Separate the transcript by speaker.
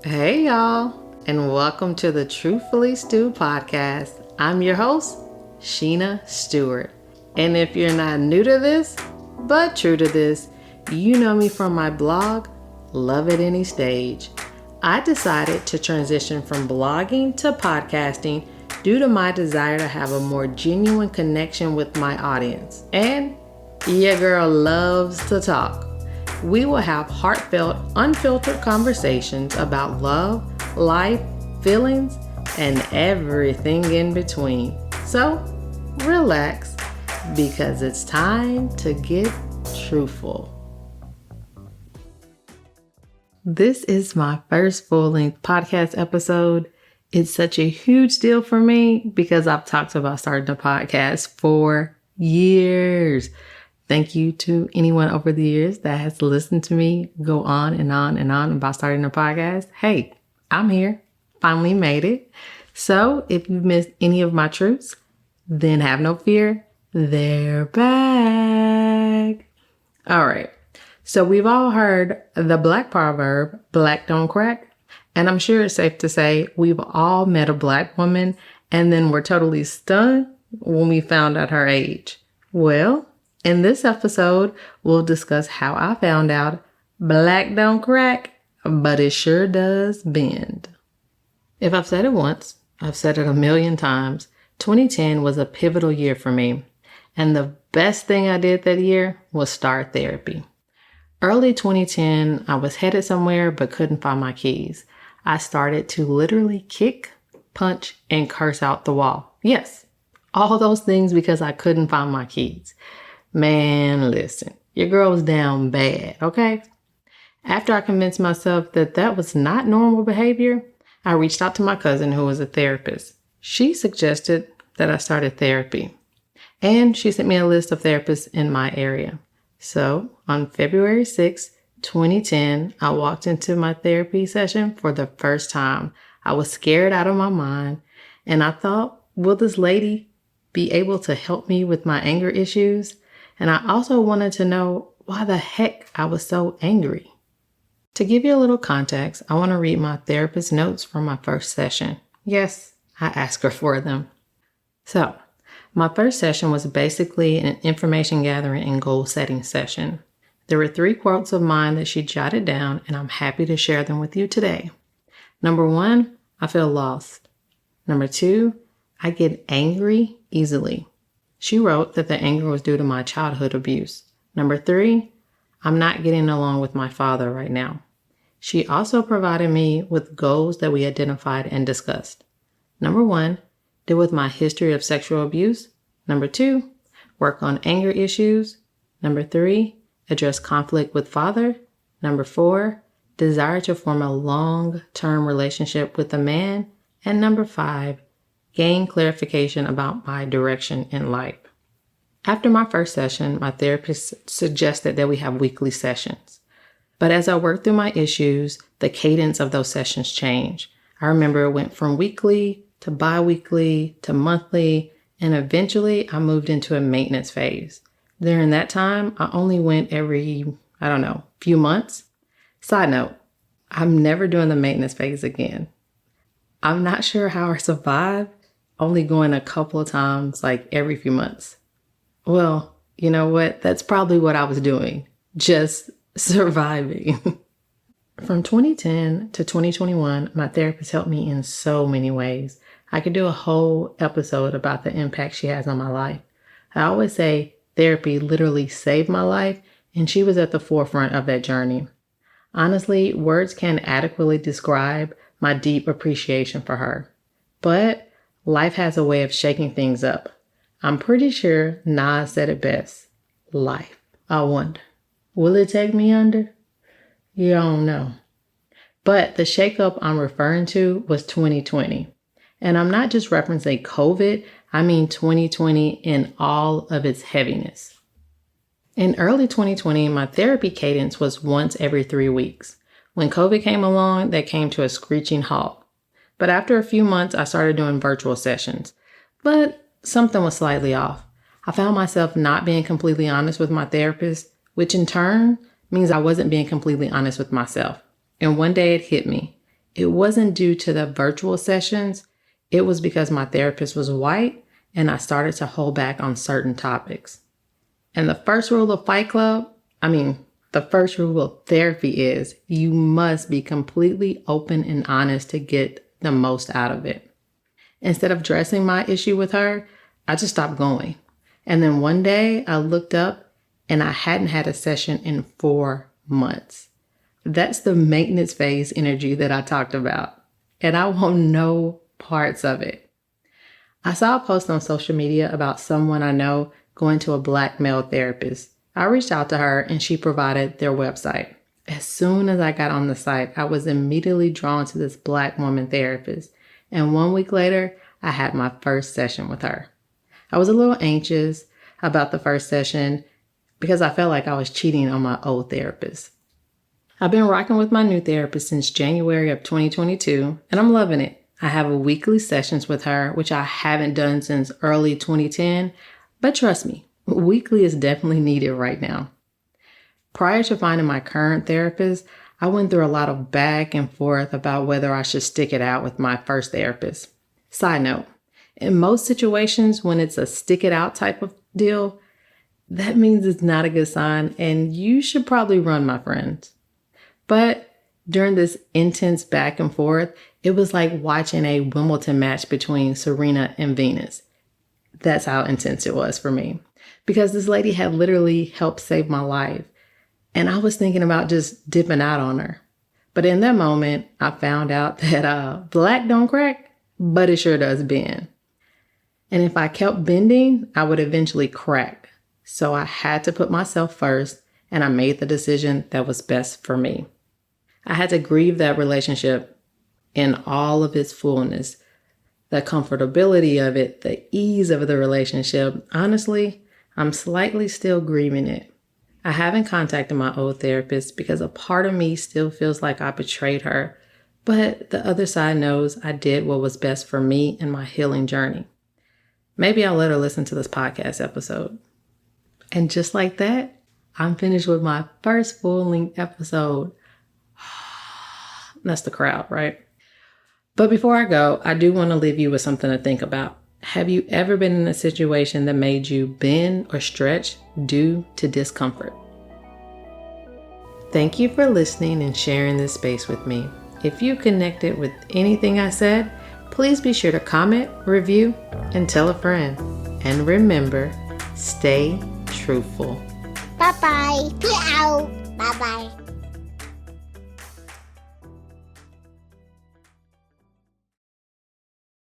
Speaker 1: Hey y'all, and welcome to the Truthfully Stew podcast. I'm your host, Sheena Steward. And if you're not new to this, but true to this, you know me from my blog, Love at Any Stage. I decided to transition from blogging to podcasting due to my desire to have a more genuine connection with my audience. And your girl loves to talk. We will have heartfelt, unfiltered conversations about love, life, feelings, and everything in between. So, relax, because it's time to get truthful. This is my first full-length podcast episode. It's such a huge deal for me because I've talked about starting a podcast for years. Thank you to anyone over the years that has listened to me go on and on and on about starting a podcast. Hey, I'm here. Finally made it. So if you've missed any of my truths, then have no fear. They're back. All right. So we've all heard the Black proverb, black don't crack. And I'm sure it's safe to say we've all met a Black woman and then were totally stunned when we found out her age. Well, in this episode, we'll discuss how I found out black don't crack, but it sure does bend. If I've said it once, I've said it a million times. 2010 was a pivotal year for me. And the best thing I did that year was start therapy. Early 2010, I was headed somewhere but couldn't find my keys. I started to literally kick, punch, and curse out the wall. Yes, all those things because I couldn't find my keys. Man, listen, your girl was down bad, okay? After I convinced myself that that was not normal behavior, I reached out to my cousin who was a therapist. She suggested that I started therapy, and she sent me a list of therapists in my area. So on February 6, 2010, I walked into my therapy session for the first time. I was scared out of my mind, and I thought, will this lady be able to help me with my anger issues? And I also wanted to know why the heck I was so angry. To give you a little context, I want to read my therapist's notes from my first session. Yes, I asked her for them. So, my first session was basically an information gathering and goal setting session. There were 3 quotes of mine that she jotted down, and I'm happy to share them with you today. Number 1, I feel lost. Number 2, I get angry easily. She wrote that the anger was due to my childhood abuse. Number 3, I'm not getting along with my father right now. She also provided me with goals that we identified and discussed. Number 1, deal with my history of sexual abuse. Number 2, work on anger issues. Number 3, address conflict with father. Number 4, desire to form a long-term relationship with a man. And number 5, gain clarification about my direction in life. After my first session, my therapist suggested that we have weekly sessions. But as I worked through my issues, the cadence of those sessions changed. I remember it went from weekly to bi-weekly to monthly, and eventually I moved into a maintenance phase. During that time, I only went every, few months. Side note, I'm never doing the maintenance phase again. I'm not sure how I survived only going a couple of times, like every few months. Well, you know what? That's probably what I was doing. Just surviving. From 2010 to 2021, my therapist helped me in so many ways. I could do a whole episode about the impact she has on my life. I always say therapy literally saved my life, and she was at the forefront of that journey. Honestly, words can't adequately describe my deep appreciation for her. But life has a way of shaking things up. I'm pretty sure Nas said it best. Life, I wonder. Will it take me under? You don't know. But the shakeup I'm referring to was 2020. And I'm not just referencing COVID, I mean 2020 in all of its heaviness. In early 2020, my therapy cadence was once every 3 weeks. When COVID came along, that came to a screeching halt. But after a few months, I started doing virtual sessions. But something was slightly off. I found myself not being completely honest with my therapist, which in turn means I wasn't being completely honest with myself. And one day it hit me. It wasn't due to the virtual sessions. It was because my therapist was white and I started to hold back on certain topics. And the first rule of the first rule of therapy is you must be completely open and honest to get the most out of it. Instead of addressing my issue with her, I just stopped going. And then one day I looked up and I hadn't had a session in 4 months. That's the maintenance phase energy that I talked about. And I want no parts of it. I saw a post on social media about someone I know going to a Black male therapist. I reached out to her and she provided their website. As soon as I got on the site, I was immediately drawn to this Black woman therapist. And 1 week later, I had my first session with her. I was a little anxious about the first session because I felt like I was cheating on my old therapist. I've been rocking with my new therapist since January of 2022, and I'm loving it. I have a weekly sessions with her, which I haven't done since early 2010, but trust me, weekly is definitely needed right now. Prior to finding my current therapist, I went through a lot of back and forth about whether I should stick it out with my first therapist. Side note, in most situations when it's a stick it out type of deal, that means it's not a good sign and you should probably run, my friends. But during this intense back and forth, it was like watching a Wimbledon match between Serena and Venus. That's how intense it was for me. Because this lady had literally helped save my life. And I was thinking about just dipping out on her. But in that moment, I found out that black don't crack, but it sure does bend. And if I kept bending, I would eventually crack. So I had to put myself first, and I made the decision that was best for me. I had to grieve that relationship in all of its fullness, the comfortability of it, the ease of the relationship. Honestly, I'm slightly still grieving it. I haven't contacted my old therapist because a part of me still feels like I betrayed her, but the other side knows I did what was best for me in my healing journey. Maybe I'll let her listen to this podcast episode. And just like that, I'm finished with my first full-length episode. That's the crowd, right? But before I go, I do want to leave you with something to think about. Have you ever been in a situation that made you bend or stretch due to discomfort? Thank you for listening and sharing this space with me. If you connected with anything I said, please be sure to comment, review, and tell a friend. And remember, stay truthful.
Speaker 2: Bye-bye. Bye-bye.